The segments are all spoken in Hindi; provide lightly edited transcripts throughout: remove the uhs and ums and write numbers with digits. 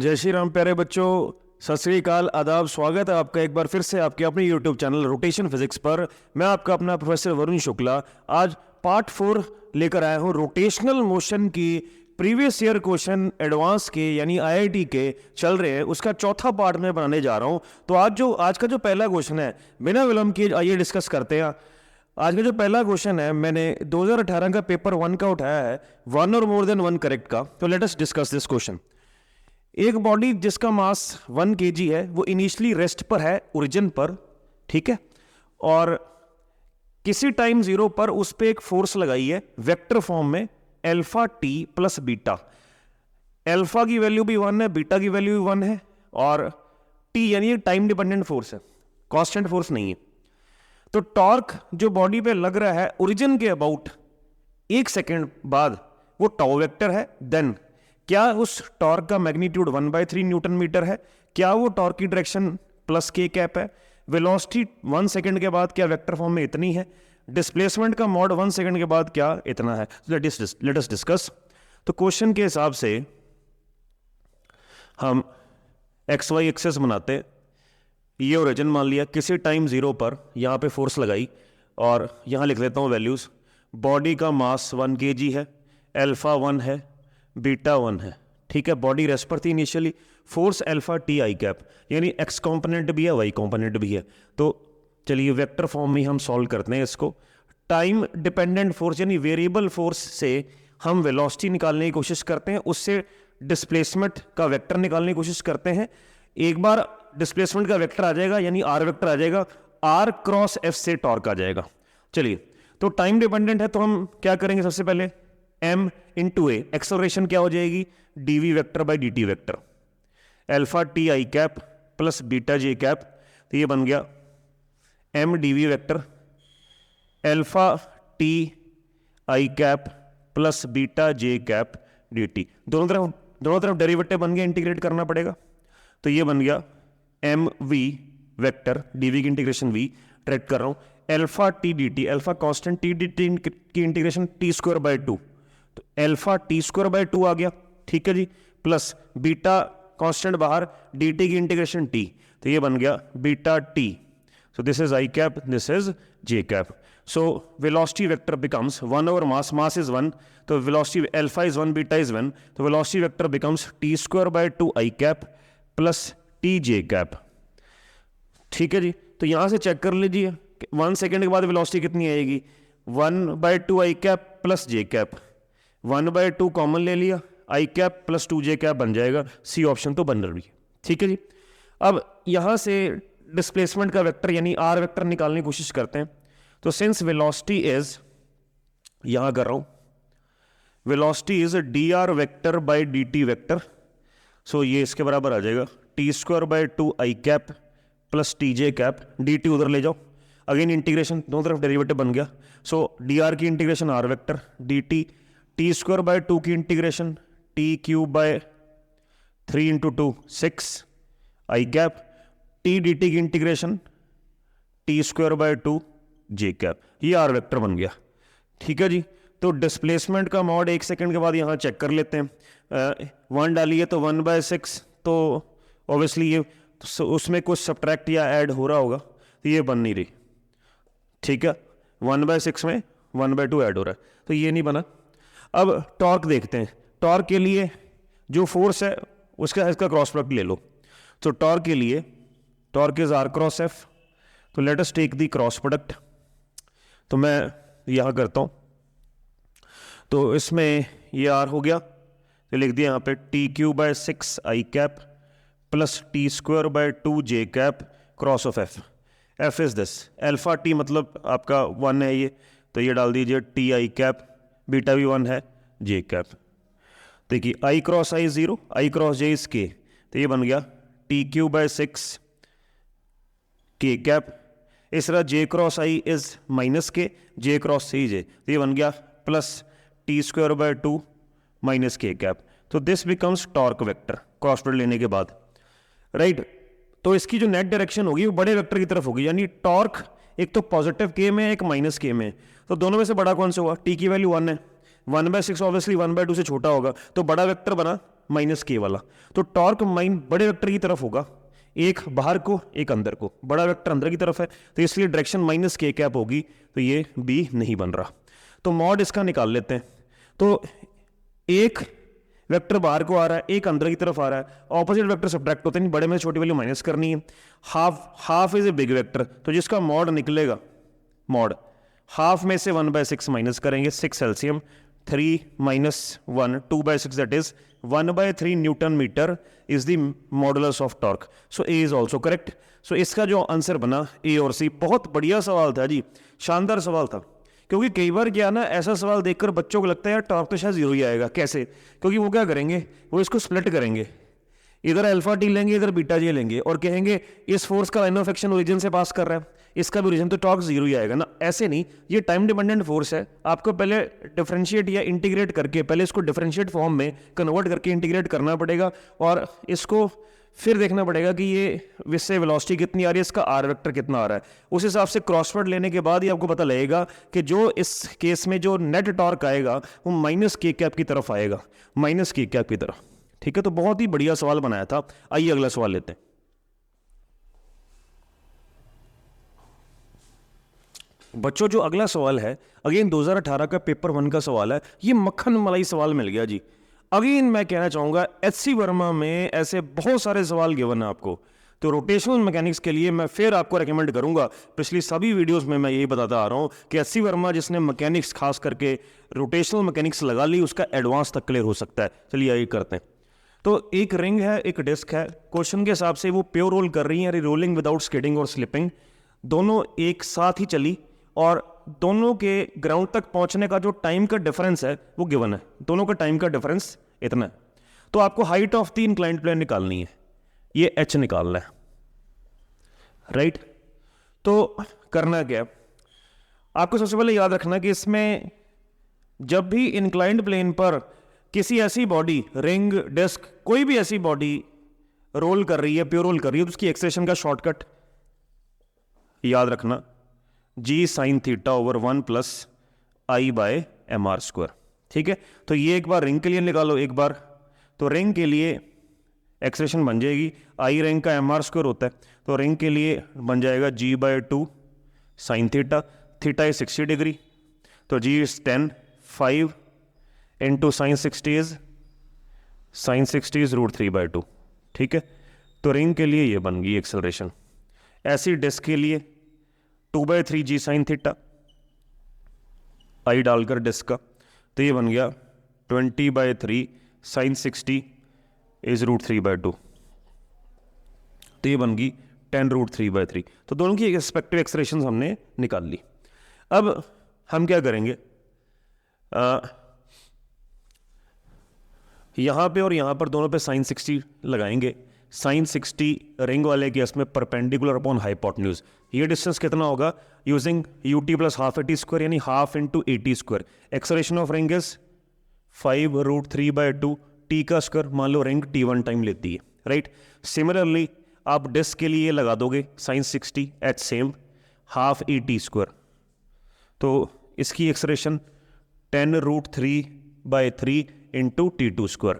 जय श्री राम प्यारे बच्चों, सत श्री अकाल, आदाब। स्वागत है आपका एक बार फिर से आपके अपने यूट्यूब चैनल रोटेशन फिजिक्स पर। मैं आपका अपना प्रोफेसर वरुण शुक्ला आज पार्ट 4 लेकर आया हूं रोटेशनल मोशन की। प्रीवियस ईयर क्वेश्चन एडवांस के यानी आईआईटी के चल रहे हैं, उसका चौथा पार्ट में बनाने जा रहा हूं। तो आज का जो पहला क्वेश्चन है, बिना विलंब किए आइए डिस्कस करते हैं। आज का जो पहला क्वेश्चन है, मैंने 2018 का पेपर 1 का उठाया है, वन और मोर देन वन करेक्ट का। तो let us discuss this question. एक बॉडी जिसका मास 1 kg है, वो इनिशियली रेस्ट पर है, ओरिजिन पर, ठीक है, और किसी टाइम 0 पर उस पर एक फोर्स लगाई है वेक्टर फॉर्म में alpha T plus beta. Alpha की वैल्यू भी 1 है, बीटा की वैल्यू भी 1 है, और टी यानी टाइम डिपेंडेंट फोर्स है, कांस्टेंट फोर्स नहीं है। तो टॉर्क जो बॉडी पे लग रहा है ओरिजिन के अबाउट 1 सेकेंड बाद, वो टाउ वेक्टर है। देन क्या उस टॉर्क का मैग्नीट्यूड 1/3 न्यूटन मीटर है? क्या वो टॉर्क की डायरेक्शन प्लस के कैप है? वेलोसिटी 1 सेकेंड के बाद क्या वेक्टर फॉर्म में इतनी है? डिस्प्लेसमेंट का मॉड 1 सेकेंड के बाद क्या इतना है? Let us discuss. तो क्वेश्चन के हिसाब से हम एक्स वाई एक्सेस बनाते, ये ओरिजिन मान लिया, किसी टाइम 0 पर यहाँ पे फोर्स लगाई, और यहाँ लिख लेता हूँ वैल्यूज। बॉडी का मास 1 kg है, अल्फा 1 है, बीटा 1 है, ठीक है। बॉडी रेस्ट पर थी initially, force alpha T I cap, यानी एक्स कंपोनेंट भी है, वाई कंपोनेंट भी है। तो चलिए वेक्टर फॉर्म में हम सॉल्व करते हैं इसको। टाइम डिपेंडेंट फोर्स यानी वेरिएबल फोर्स से हम वेलोसिटी निकालने की कोशिश करते हैं, उससे डिस्प्लेसमेंट का वेक्टर निकालने की कोशिश करते हैं। एक बार डिस्प्लेसमेंट का वेक्टर आ जाएगा यानी आर वेक्टर आ जाएगा, आर क्रॉस एफ से टॉर्क आ जाएगा। चलिए, तो टाइम डिपेंडेंट है तो हम क्या करेंगे, सबसे पहले m इंटू ए, एक्सेलरेशन क्या हो जाएगी, dv vector by dt vector, alpha T I cap plus beta J cap. तो ये बन गया m dv vector alpha T I cap plus beta J cap dt। दोनों तरफ डेरिवेटिव बन गया, इंटीग्रेट करना पड़ेगा। तो ये बन गया एम वी वेक्टर, dv की इंटीग्रेशन v ट्रैक कर रहा हूं, alpha T dt, alpha constant, T dt की इंटीग्रेशन टी स्क्वायर बाई 2, तो अल्फा टी स्क्वायर बाई 2 आ गया, ठीक है जी, प्लस बीटा कांस्टेंट बाहर, डी टी की इंटीग्रेशन टी, तो ये बन गया beta T. So this is I cap, this is J cap. So velocity vector becomes 1 over mass is 1, तो velocity alpha is 1, beta is 1, तो velocity vector becomes T square by 2 I cap plus T J cap, ठीक है जी। तो यहां से चेक कर लीजिए 1 सेकेंड के बाद वेलोसिटी कितनी आएगी, 1/2 आई cap plus J cap, 1/2 common ले लिया, आई कैप प्लस 2 जे कैप बन जाएगा, सी ऑप्शन तो बन रही है, ठीक है जी। अब यहां से डिस्प्लेसमेंट का वेक्टर यानी आर वेक्टर निकालने की कोशिश करते हैं। तो सिंस वेलोसिटी इज, यहां कर रहा हूं, velocity is D R vector by D T vector, so ये इसके बराबर आ जाएगा T square by 2 I cap plus T J cap, D T उधर ले जाओ, अगेन इंटीग्रेशन, दोनों तरफ डेरिवेटिव बन गया। सो डी आर की integration R vector, D T, T square by 2 की integration T cube by 3 into 2 6 I cap, T D T की integration T square by 2 J cap, ये आर वेक्टर बन गया, ठीक है जी। तो डिस्प्लेसमेंट का मॉड 1 सेकेंड के बाद यहाँ चेक कर लेते हैं। 1 डालिए तो 1/6, तो ऑब्वियसली ये तो उसमें कुछ सब्ट्रैक्ट या ऐड हो रहा होगा, तो ये बन नहीं रही, ठीक है। 1/6 में 1/2 ऐड हो रहा है, तो ये नहीं बना। अब टॉर्क देखते हैं। टॉर्क के लिए जो फोर्स है उसका इसका क्रॉस प्रोडक्ट ले लो। तो टॉर्क के लिए, torque is R cross F, तो let us take the cross product. तो मैं यहां करता हूं, तो इसमें ये आर हो गया, तो लिख दिया यहाँ पे T Q by 6 I cap plus T square by 2 J cap cross of F. F is this, alpha T मतलब आपका 1 है ये, तो ये डाल दीजिए टी आई कैप, बीटा भी 1 है, जे कैप। देखिए I cross I 0, I cross J is K, तो ये बन गया टी क्यू बाय 6 के कैप, इस तरह जे क्रॉस आई इज माइनस के, जे क्रॉस सी जे, तो ये बन गया plus T square by 2 minus के कैप। तो this becomes torque vector cross product लेने के बाद, राइट। तो इसकी जो नेट डायरेक्शन होगी वो बड़े वेक्टर की तरफ होगी, यानी टॉर्क एक तो पॉजिटिव के में, एक माइनस के में, तो दोनों में से बड़ा कौन सा हुआ, टी की वैल्यू 1 है, 1/6 ऑब्वियसली 1/2 से छोटा होगा, तो बड़ा वेक्टर बना माइनस के वाला, तो टॉर्क माइन बड़े वेक्टर की तरफ होगा, एक बाहर को एक अंदर को, बड़ा वेक्टर अंदर की तरफ है तो इसलिए डायरेक्शन माइनस के कैप होगी, तो ये बी नहीं बन रहा। तो मॉड इसका निकाल लेते हैं। तो एक वेक्टर बाहर को आ रहा है, एक अंदर की तरफ आ रहा है, ऑपोजिट वेक्टर सब्ट्रैक्ट होते हैं, बड़े में छोटी वैल्यू माइनस करनी है। Half is a big vector, तो जिसका मॉड निकलेगा, मॉड हाफ में से 1/6 माइनस करेंगे, 6 LCM, 3 minus 1, 2/6 that is 1/3 newton metre is the modulus of torque. So A is also correct. So इसका जो आंसर बना ए और सी। बहुत बढ़िया सवाल था जी, शानदार सवाल था। क्योंकि कई बार क्या ना, ऐसा सवाल देखकर बच्चों को लगता है यार टॉर्क तो शायद जीरो ही आएगा, कैसे? क्योंकि वो क्या करेंगे, वो इसको स्प्लिट करेंगे, इधर अल्फा टी लेंगे, इधर बीटा जे लेंगे, और कहेंगे इस फोर्स का लाइन ऑफ एक्शन ओरिजिन से पास कर रहा है, इसका भी ओरिजिन, तो टॉर्क जीरो ही आएगा ना। ऐसे नहीं, ये टाइम डिपेंडेंट फोर्स है। आपको पहले डिफरेंशिएट या इंटीग्रेट करके, पहले इसको डिफरेंशिएट फॉर्म में कन्वर्ट करके इंटीग्रेट करना पड़ेगा, और इसको फिर देखना पड़ेगा कि ये इससे वेलोसिटी कितनी आ रही है, इसका आर वेक्टर कितना आ रहा है। उस हिसाब से क्रॉस प्रोडक्ट लेने के बाद ही आपको पता लगेगा कि जो इस केस में जो नेट टॉर्क आएगा वो माइनस के कैप की तरफ आएगा, माइनस के कैप की तरफ। ठीक है, तो बहुत ही बढ़िया सवाल बनाया था। आइए अगला सवाल लेते हैं। बच्चों जो अगला सवाल है, अगेन 2018 का पेपर 1 का सवाल है। ये मक्खन मलाई सवाल मिल गया जी। अगेन मैं कहना चाहूंगा एचसी वर्मा में ऐसे बहुत सारे सवाल गिवन है आपको, तो रोटेशनल मैकेनिक्स के लिए मैं फिर आपको रेकमेंड करूंगा। पिछली सभी वीडियोस में मैं यही बताता आ रहा हूं कि एचसी वर्मा जिसने मैकेनिक्स खास करके रोटेशनल मैकेनिक्स लगा ली, उसका एडवांस तक क्लियर हो सकता है। चलिए आइए करते हैं। तो एक रिंग है, एक डिस्क है, क्वेश्चन के हिसाब से वो प्योर रोल कर रही है, रोलिंग विदाउट स्किडिंग और स्लिपिंग, दोनों एक साथ ही चली, और दोनों के ग्राउंड तक पहुंचने का जो टाइम का डिफरेंस है वो गिवन है। दोनों का टाइम का डिफरेंस इतना है। तो आपको height of the inclined plane निकालनी है, ये एच निकालना है, राइट। तो करना क्या, आपको सबसे पहले याद रखना कि इसमें जब भी इंक्लाइंड प्लेन पर किसी ऐसी बॉडी, रिंग, डिस्क, कोई भी ऐसी बॉडी रोल कर रही है, प्योर रोल कर रही है, तो उसकी एक्सेलेरेशन का शॉर्टकट याद रखना, जी साइन थीटा ओवर 1 + I/mr²। ठीक है, तो ये एक बार रिंग के लिए निकालो एक बार। तो रिंग के लिए एक्सेलेरेशन बन जाएगी, आई रिंग का mr² होता है, तो रिंग के लिए बन जाएगा g/2 sine theta, theta is 60 degree, तो g is 10, 5 into sine 60 is √3/2। ठीक है, तो रिंग के लिए ये बन गई एक्सेलरेशन। ऐसी डिस्क के लिए 2/3 g साइन थीटा, आई डालकर डिस्क का, तो ये बन गया 20/3 साइन 60 इज √3/2, तो ये बन गई 10 √3/3। तो दोनों की रिस्पेक्टिव एक्सप्रेशन हमने निकाल ली। अब हम क्या करेंगे, यहाँ पे और यहाँ पर दोनों पे साइन 60 लगाएंगे। साइन 60 रिंग वाले केस में परपेंडिकुलर अपॉन हाइपोटेन्यूज, ये डिस्टेंस कितना होगा, यूजिंग ut + ½ AT², यानी ½ × AT²। Acceleration of ring is 5 √3/2 t का स्क्वायर, मान लो रिंग t1 टाइम लेती है, राइट। सिमिलरली आप डिस्क के लिए लगा दोगे साइन 60 एट सेम ½ AT², तो इसकी एक्सेलरेशन 10 √3/3 इंटू t2²।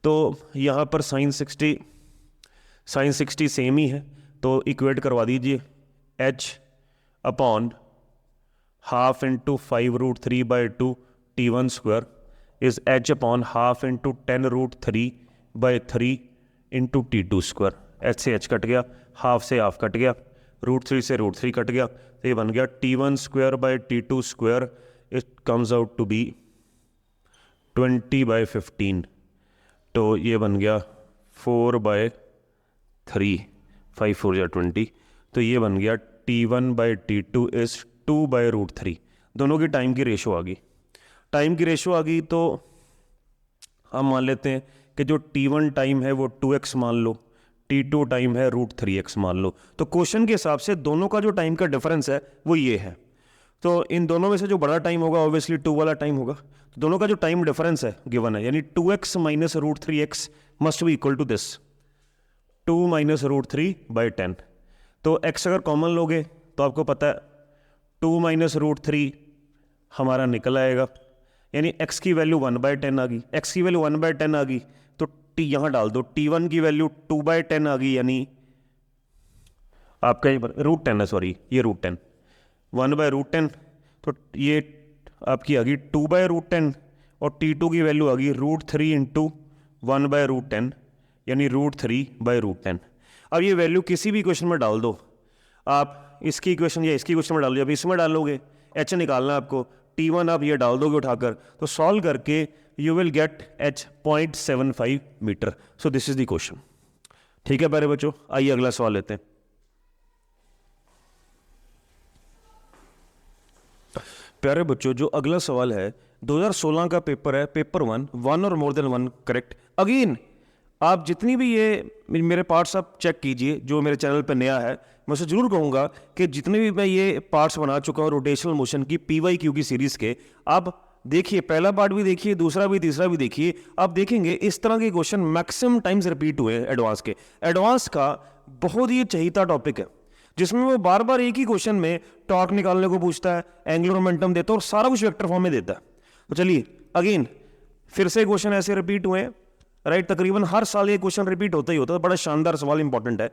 तो यहाँ पर साइन 60 सेम ही है, तो इक्वेट करवा दीजिए, h upon ½ × 5 √3/2 t1² is h upon ½ × 10 √3/3 into t2²। h से h कट गया, हाफ से हाफ कट गया, √3 से √3 कट गया, तो ये बन गया t1² / t2², it comes out to be 20/15, तो ये बन गया 4/3, 5 4 या 20, तो ये बन गया t1/t2 इज 2/√3। दोनों की टाइम की रेशो आ गई। टाइम की रेशो आ गई तो हम मान लेते हैं कि जो t1 टाइम है वो 2x मान लो, t2 टाइम है √3x मान लो। तो क्वेश्चन के हिसाब से दोनों का जो टाइम का डिफरेंस है वो ये है। तो इन दोनों में से जो बड़ा टाइम होगा ऑब्वियसली 2 वाला टाइम होगा। तो दोनों का जो टाइम डिफरेंस है गिवन है, यानी 2x - √3x must be equal to this 2 - √3/10। तो x अगर कॉमन लोगे तो आपको पता है 2 - √3 हमारा निकल आएगा, यानी x की वैल्यू 1/10 आ गई। x की वैल्यू 1/10 आ गई तो टी यहाँ डाल दो, T1 की वैल्यू 2/10 आ गई, यानी आपका ये √10 है, सॉरी ये √10, 1/√10, तो ये आपकी आ गई 2/√10 और T2 की वैल्यू आ गई √3 इंटू 1/√10 यानी √3/√10। अब ये वैल्यू किसी भी क्वेश्चन में डाल दो, आप इसकी इक्वेशन या इसकी क्वेश्चन में डाल दो, अब इसमें डालोगे एच निकालना है आपको, T1 आप ये डाल दोगे उठाकर, तो सॉल्व करके you will get h 0.75 metre. So this is the question. ठीक है प्यारे बच्चों, आइए अगला सवाल लेते हैं। प्यारे बच्चों, जो अगला सवाल है 2016 का पेपर है, पेपर 1 और मोर देन 1 करेक्ट। अगेन आप जितनी भी ये मेरे पार्ट्स आप चेक कीजिए, जो मेरे चैनल पे नया है, मैं उसे जरूर कहूँगा कि जितने भी मैं ये पार्ट्स बना चुका हूँ रोटेशनल मोशन की PYQ की सीरीज़ के, आप देखिए, पहला पार्ट भी देखिए, दूसरा भी, तीसरा भी देखिए, आप देखेंगे इस तरह के क्वेश्चन मैक्सिमम टाइम्स रिपीट हुए हैं एडवांस के। एडवांस का बहुत ही चहीता टॉपिक है, जिसमें वो बार बार एक ही क्वेश्चन में टॉर्क निकालने को पूछता है, एंगुलर मोमेंटम देता है और सारा कुछ वेक्टर फॉर्म में देता है। तो चलिए अगेन फिर से क्वेश्चन ऐसे रिपीट हुए हैं, राइट। तकरीबन हर साल ये क्वेश्चन रिपीट होता ही होता है, बड़ा शानदार सवाल इंपॉर्टेंट है।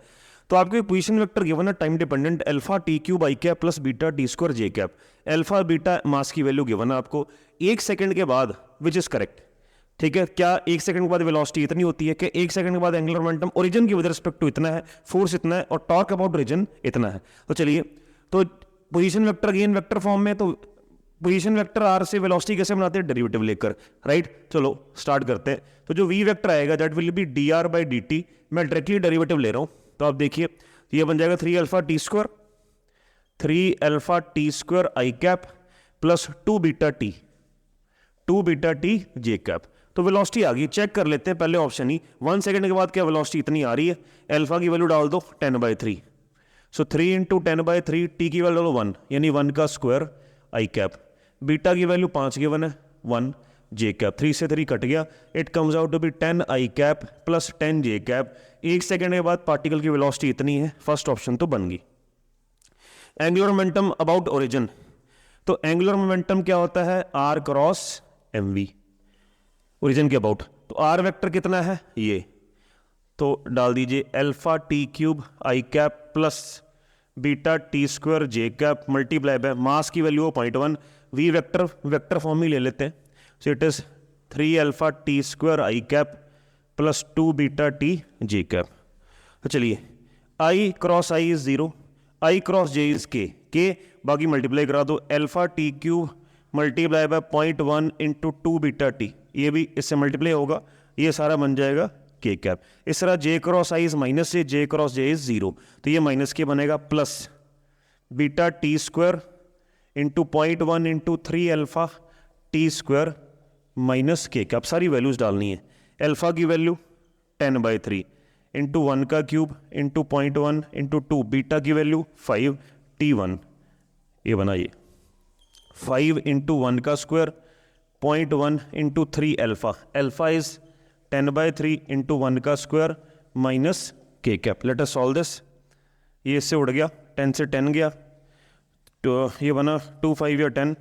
तो आपके पोजीशन वेक्टर गिवन है time dependent alpha T³ I cap plus beta T² J cap, alpha beta mass की वैल्यू गिवन है आपको 1 सेकंड के बाद, विच इज करेक्ट। ठीक है, क्या 1 सेकंड के बाद वेलोसिटी इतनी होती है कि 1 सेकंड के बाद एंगुलर मोमेंटम ओरिजिन की विद रिस्पेक्ट टू इतना है, फोर्स इतना है और टॉर्क अबाउट ओरिजिन इतना है। तो चलिए, तो position vector again vector form में, तो पोजीशन वेक्टर आर से वेलोसिटी कैसे बनाते हैं, डेरिवेटिव लेकर, राइट। चलो स्टार्ट करते हैं। तो जो वी वेक्टर आएगा दैट विल बी dr/dt, मैं डायरेक्टली डेरिवेटिव ले रहा हूं, तो आप देखिए ये बन जाएगा 3 alpha T² I cap plus 2 beta T J cap. तो वेलोसिटी आ गई, चेक कर लेते हैं पहले ऑप्शन ही। 1 सेकंड के बाद क्या वेलोसिटी इतनी आ रही है, अल्फा की वैल्यू डाल दो 10/3, सो 3 इंटू 10/3, टी की वैल्यू 1 यानी 1 का स्क्वायर I कैप, बीटा की वैल्यू 5 गिवन है 1 J कैप, 3 से 3 कट गया, it comes out to be 10 I cap plus 10 J cap. 1 second के बाद पार्टिकल की वेलोसिटी इतनी है, फर्स्ट ऑप्शन तो बन गई। एंगुलर मोमेंटम अबाउट ओरिजिन, तो एंगुलर मोमेंटम क्या होता है, R क्रॉस mv, ओरिजिन के अबाउट। तो R वेक्टर कितना है ये, तो डाल दीजिए alpha T³ I cap plus beta T² J cap multiply by mass की value 0.1, V vector vector form ही ले लेते हैं, so it is 3 alpha T² I cap plus 2 beta T J cap. तो चलिए I cross I is 0, I cross J is K, बाकी मल्टीप्लाई करा दो, alpha T³ multiply by 0.1 into 2 beta T, ये भी इससे मल्टीप्लाई होगा, ये सारा बन जाएगा K कैप। इस तरह J cross I is minus से, J क्रॉस J इज 0, तो ये माइनस के बनेगा plus beta T² into 0.1 into 3 alpha T² minus K cap. सारी वैल्यूज डालनी है, अल्फा की वैल्यू 10/3 इंटू 1 का क्यूब इंटू 0.1 इंटू 2, बीटा की वैल्यू 5 T1, ये बना ये 5 इंटू 1 का square 0.1 into 3 alpha, alpha is 10/3 into 1 का square minus K cap. Let us solve this, ये इससे उड़ गया, 10 से 10 गया, तो ये बना 2 5 या 10,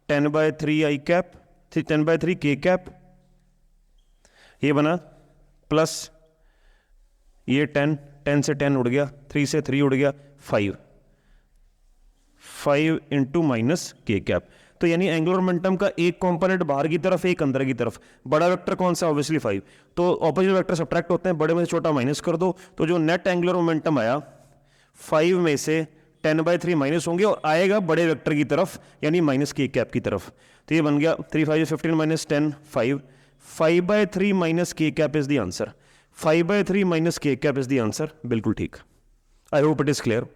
10/3 I कैप 10/3 K कैप, ये बना प्लस ये 10 से 10 उड़ गया, 3 से 3 उड़ गया, 5 इंटू माइनस K कैप। तो यानी एंगुलर मोमेंटम का एक कंपोनेंट बाहर की तरफ, एक अंदर की तरफ। बड़ा वेक्टर कौन सा, ऑब्वियसली 5, तो ऑपोजिट वेक्टर सब्ट्रैक्ट होते हैं, बड़े में से छोटा माइनस कर दो, तो जो नेट एंगुलर मोमेंटम आया 5 में से 10/3 माइनस होंगे और आएगा बड़े वेक्टर की तरफ यानी माइनस K कैप की तरफ। तो ये बन गया 3 5 15 minus 10 5, 5/3 minus K cap is the answer, 5/3 minus K cap is the answer. बिल्कुल ठीक, I hope it is clear,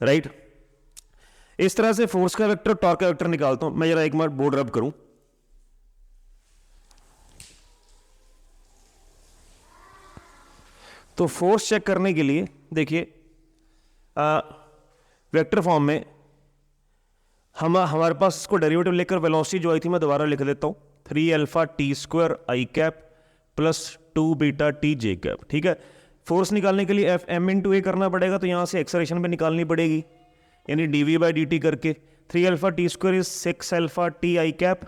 right. इस तरह से फोर्स का वेक्टर, टॉर्क का वेक्टर निकालता हूं मैं। जरा एक बार बोर्ड रब करूं, तो फोर्स चेक करने के लिए देखिए वेक्टर फॉर्म में हमारे पास इसको डेरिवेटिव लेकर वेलोसिटी जो आई थी मैं दोबारा लिख देता हूं, 3 alpha T² I cap plus 2 beta T J cap. ठीक है, फोर्स निकालने के लिए m इंटू ए करना पड़ेगा, तो यहां से एक्सलेरेशन भी निकालनी पड़ेगी, यानी dv/dt करके 3 alpha T² is 6 alpha T I cap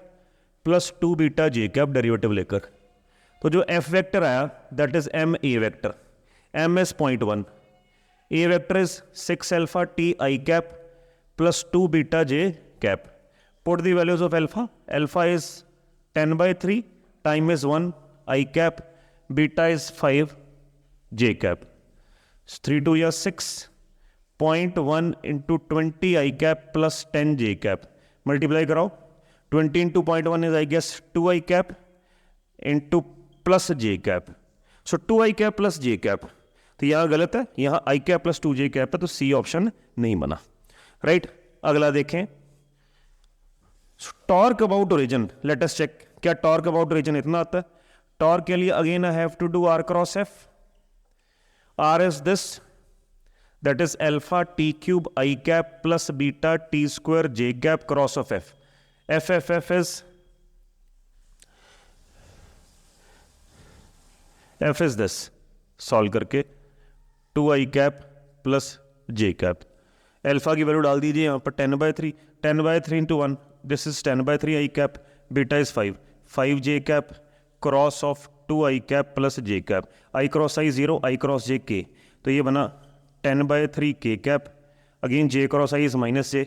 plus 2 beta J cap derivative लेकर। तो जो एफ वेक्टर आया that is M A vector, M is 0.1, A vector is 6 alpha T I cap plus 2 beta J cap. Put the values of alpha. Alpha is 10/3, time is 1, I cap, beta is 5, J cap. 3 2 या 6, 0.1 इंटू 20 आई cap plus 10 J cap. Multiply कराओ. 20 into 0.1 is I guess 2 I cap into plus J cap. So 2 I cap plus J cap. तो यहाँ गलत है, यहाँ I cap plus 2 J cap है, तो सी ऑप्शन नहीं बना. राइट. अगला देखें. Torque about origin. Let us check. क्या टॉर्क अबाउट ओरिजिन इतना आता है? टॉर्क के लिए again I have to do are cross F. R is this, that is alpha T cube I cap plus beta T square J cap cross of F. F F F is F is this. Solve करके 2 I cap plus J cap. Alpha की वैल्यू डाल दीजिए यहाँ पर 10/3, 10/3 into 1, this is 10/3 I cap, beta is 5, 5 J cap cross of 2 I cap plus J cap. I cross I 0, I cross जे के, तो ये बना 10/3 के cap. Again J cross I is minus J,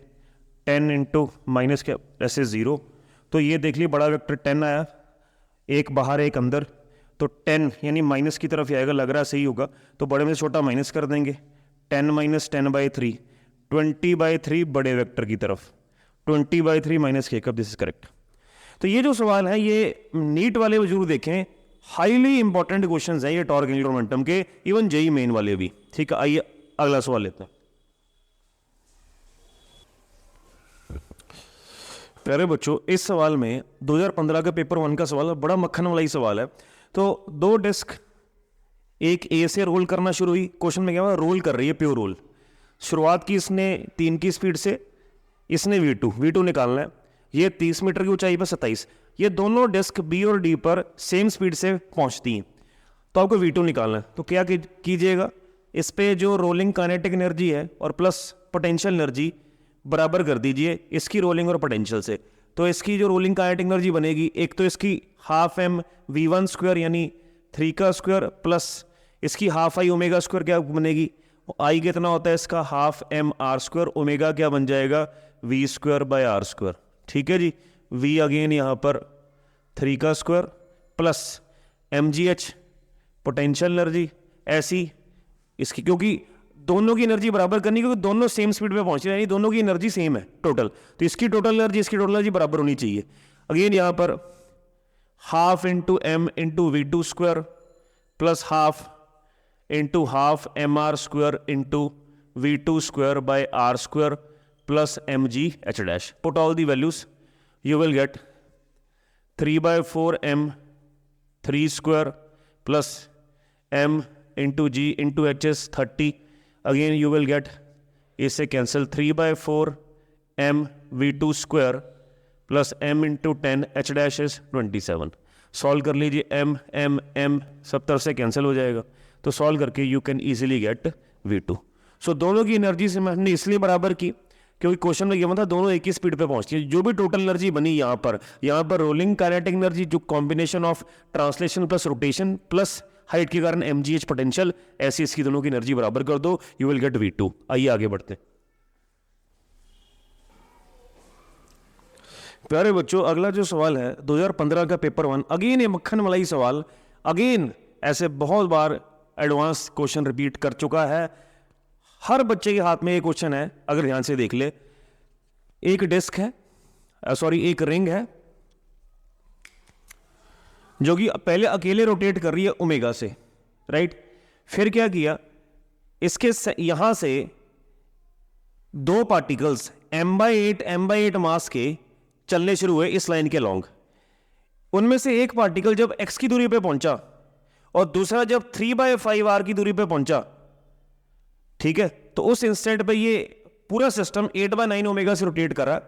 10 into minus cap ऐसे 0. तो ये देख लीजिए बड़ा वेक्टर 10 आया, एक बाहर एक अंदर, तो 10 यानी माइनस की तरफ ही आएगा, लग रहा सही होगा. तो बड़े में छोटा माइनस कर देंगे. 10 माइनस 10/3, 20/3 बड़े वेक्टर की तरफ, 20/3 माइनस के कप. This is correct. तो ये जो सवाल है ये नीट वाले जरूर देखें, हाईली इंपॉर्टेंट क्वेश्चंस हैं ये टॉर्क एंगुलर मोमेंटम के, इवन जेई मेन वाले भी. ठीक है, आइए अगला सवाल लेते हैं. प्यारे बच्चों, इस सवाल में 2015 का पेपर 1 का सवाल है, बड़ा मक्खन वाला ही सवाल है. तो 2 डिस्क एक ए से रोल करना शुरू हुई. क्वेश्चन में क्या हुआ? रोल कर रही है, प्योर रोल. शुरुआत की इसने 3 की स्पीड से, इसने V2 निकालना है. ये 30 मीटर की ऊंचाई पर 27. ये दोनों डिस्क बी और डी पर सेम स्पीड से पहुंचती हैं, तो आपको V2 निकालना है. तो क्या कीजिएगा, इस पे जो रोलिंग काइनेटिक एनर्जी है और प्लस पोटेंशियल एनर्जी बराबर कर दीजिए इसकी रोलिंग और पोटेंशियल से. तो इसकी जो रोलिंग काइनेटिक एनर्जी बनेगी, एक तो इसकी हाफ एम V1 स्क्वायर यानी 3 का स्क्वायर प्लस इसकी हाफ आई ओमेगा स्क्वायर क्या बनेगी, आई कितना होता है इसका, half M R square. Omega क्या बन जाएगा, V square by R square. ठीक है जी. V अगेन यहाँ पर 3 का square plus mgh potential energy ऐसी इसकी, क्योंकि दोनों की एनर्जी बराबर करनी, क्योंकि दोनों सेम स्पीड पे पहुंच रहे हैं, यानी दोनों की एनर्जी सेम है टोटल. तो इसकी टोटल एनर्जी इसकी टोटल एनर्जी बराबर होनी चाहिए. अगेन यहाँ पर half into M into V2 square plus half into half M R square into V2 square by R square plus mgh dash. Put all the values, you will get 3/4 m 3 square plus m into G into H is 30. Again you will get, इससे cancel, 3/4 m V2 square plus m into 10 h dash is 27. Solve कर लीजिए. m 70 से कैंसिल हो जाएगा, तो सॉल्व करके you can easily get V2. सो दोनों की एनर्जी से मैंने इसलिए बराबर की क्योंकि क्वेश्चन में ये था दोनों एक ही स्पीड पे पहुंचती है. जो भी टोटल एनर्जी बनी यहाँ पर रोलिंग काइनेटिक एनर्जी जो combination of translation plus rotation plus height के कारण mgh पोटेंशियल, ऐसी इसकी दोनों की एनर्जी बराबर कर दो, यू विल गेट V2. आइए आगे बढ़ते. प्यारे बच्चों, अगला जो सवाल है 2015 का पेपर 1, अगेन ये मक्खन मलाई सवाल. अगेन ऐसे बहुत बार एडवांस क्वेश्चन रिपीट कर चुका है, हर बच्चे के हाथ में ये क्वेश्चन है. अगर ध्यान से देख ले, एक डिस्क है, एक रिंग है जो कि पहले अकेले रोटेट कर रही है ओमेगा से, राइट. फिर क्या किया, इसके यहां से 2 पार्टिकल्स m/8 मास के चलने शुरू हुए इस लाइन के लॉन्ग. उनमें से एक पार्टिकल जब x की दूरी पे पहुंचा और दूसरा जब 3/5r की दूरी पे पहुंचा, ठीक है, तो उस इंस्टेंट पे ये पूरा सिस्टम 8/9 ओमेगा से रोटेट करा.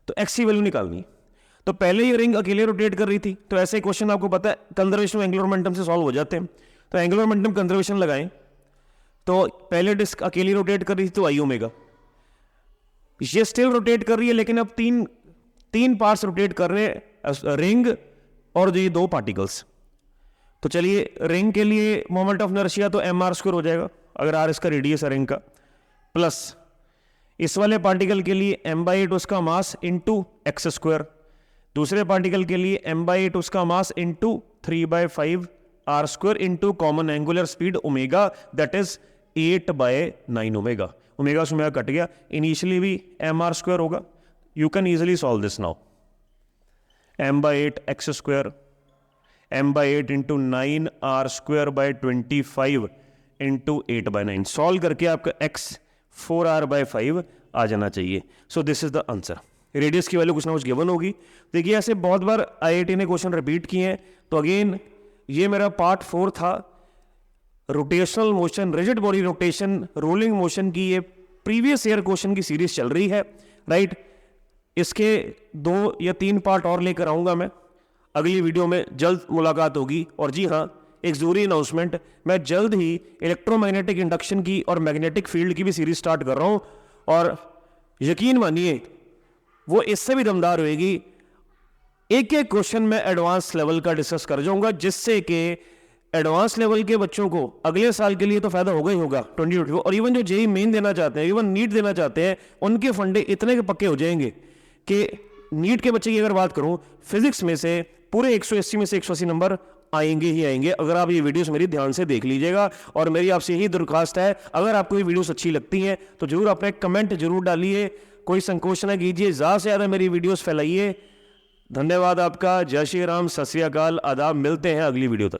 तो x की वैल्यू निकालनी. तो पहले ये रिंग अकेले रोटेट कर रही थी, तो ऐसे क्वेश्चन आपको पता है कंजर्वेशन एंगुलर मोमेंटम से सॉल्व हो जाते हैं. तो एंगुलर मोमेंटम कंजर्वेशन लगाएं, तो पहले डिस्क अकेली रोटेट कर रही थी तो आई ओमेगा, ये स्टिल रोटेट कर रही है, लेकिन अब तीन पार्ट्स रोटेट कर रहे हैं, रिंग और ये 2 पार्टिकल्स. तो चलिए रिंग के लिए मोमेंट ऑफ इनर्शिया तो एम आर स्क्वायर हो जाएगा, अगर आर इसका रेडियस है रिंग का, प्लस इस वाले पार्टिकल के लिए m/8 उसका मास इंटू एक्स स्क्वायर, दूसरे पार्टिकल के लिए m/8 उसका mass into 3/5 R square into common angular speed omega, that is 8/9 omega. Omega से ओमेगा कट गया, इनिशियली भी एम आर स्क्वायर होगा। You can easily solve this now, m/8 X square m/8 into 9 R square by 25 into 8/9, solve करके आपका x 4r/5 आ जाना चाहिए। So this is the answer. Radius की वैल्यू कुछ ना कुछ गिवन होगी। देखिए ऐसे बहुत बार IIT ने क्वेश्चन रिपीट किए हैं, तो अगेन ये मेरा पार्ट 4 था। Rotational motion, rigid body rotation, rolling motion की ये प्रीवियस ईयर क्वेश्चन की सीरीज चल रही है, राइट। इसके 2 या 3 पार्ट और लेकर आऊंगा मैं अगली वीडियो में, जल्द मुलाकात होगी। और जी हाँ, एक जरूरी अनाउंसमेंट, मैं जल्द ही इलेक्ट्रोमैग्नेटिक इंडक्शन की और मैग्नेटिक फील्ड की भी सीरीज स्टार्ट कर रहा हूं, और यकीन मानिए वो इससे भी दमदार होगी। एक एक क्वेश्चन मैं एडवांस लेवल का डिस्कस कर जाऊंगा, जिससे कि एडवांस लेवल के बच्चों को अगले साल के लिए तो फायदा होगा ही होगा 2024, और इवन जो जेईई मेन देना चाहते हैं, इवन नीट देना चाहते हैं, उनके फंडे इतने के पक्के हो जाएंगे कि नीट के बच्चे की अगर बात करूं, फिजिक्स में से पूरे 180 में से 180 नंबर आएंगे ही आएंगे। अगर आप ये वीडियोस मेरी ध्यान से देख लीजिएगा, और मेरी आपसे यही दरख्वास्त है, अगर आपको ये वीडियोस अच्छी लगती हैं तो जरूर अपना एक कमेंट जरूर डालिए, कोई संकोच ना कीजिए, ज़्यादा से ज़्यादा मेरी वीडियोस फैलाइए। धन्यवाद आपका। जय श्री राम, सत श्री अकाल, आदाब। मिलते हैं अगली वीडियो तक।